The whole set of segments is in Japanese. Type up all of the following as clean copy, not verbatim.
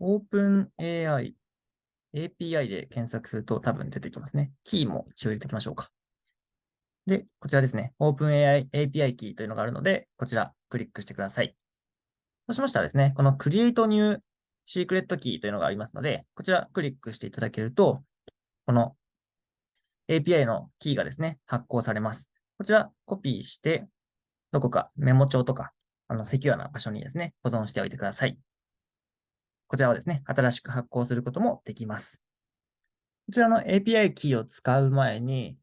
OpenAI、API で検索すると多分出てきますね。キーも一応入れておきましょうか。で、こちらですね。OpenAI API キーというのがあるので、こちらクリックしてください。そうしましたらですね、この Create New Secret Key というのがありますので、こちらクリックしていただけると、この API のキーがですね、発行されます。こちらコピーして、どこかメモ帳とか、セキュアな場所にですね、保存しておいてください。こちらをですね、新しく発行することもできます。こちらの API キーを使う前に、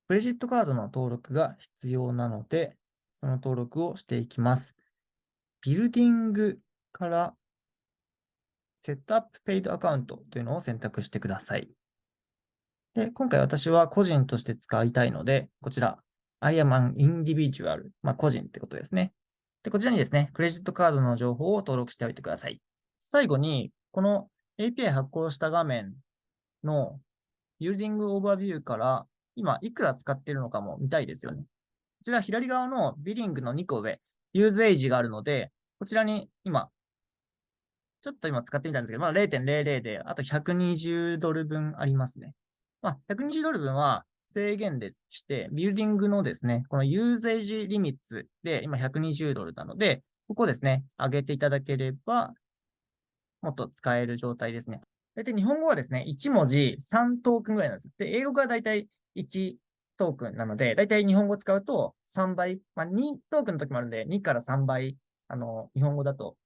クレジットカードの登録が必要なので、その登録をしていきます。ビルディングからセットアップペイドアカウントというのを選択してください。で、今回私は個人として使いたいので、こちら、I am an individual。個人ってことですね。で、こちらにですね、クレジットカードの情報を登録しておいてください。最後に、この API 発行した画面のビルディングオーバービューから、今、いくら使っているのかも見たいですよね。こちら、左側のビリングの2個上、ユーズエイジがあるので、こちらに今、ちょっと今使ってみたんですけど、0.00で、あと120ドル分ありますね。120ドル分は制限でして、ビルディングのですね、このユーゼージリミッツで今120ドルなので、ここですね、上げていただければ、もっと使える状態ですね。大体日本語はですね、1文字3トークンぐらいなんです。で、英語が大体1トークンなので、大体日本語使うと3倍、2トークンの時もあるんで、2から3倍、日本語だと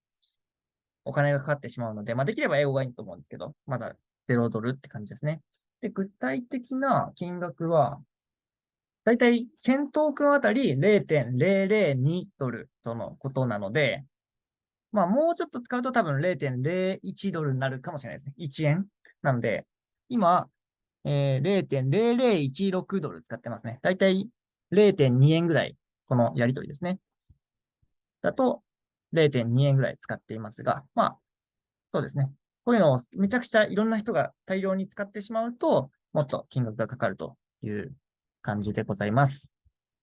お金がかかってしまうので、できれば英語がいいと思うんですけど、まだ0ドルって感じですね。で、具体的な金額は、だいたい1000トークンあたり0.002ドルとのことなので、もうちょっと使うと多分0.01ドルになるかもしれないですね。1円。なので、今、0.0016ドル使ってますね。だいたい0.2円ぐらい、このやりとりですね。だと、0.2円ぐらい使っていますが、そうですね。こういうのをめちゃくちゃいろんな人が大量に使ってしまうと、もっと金額がかかるという感じでございます。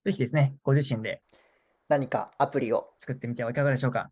ぜひですね、ご自身で何かアプリを作ってみてはいかがでしょうか。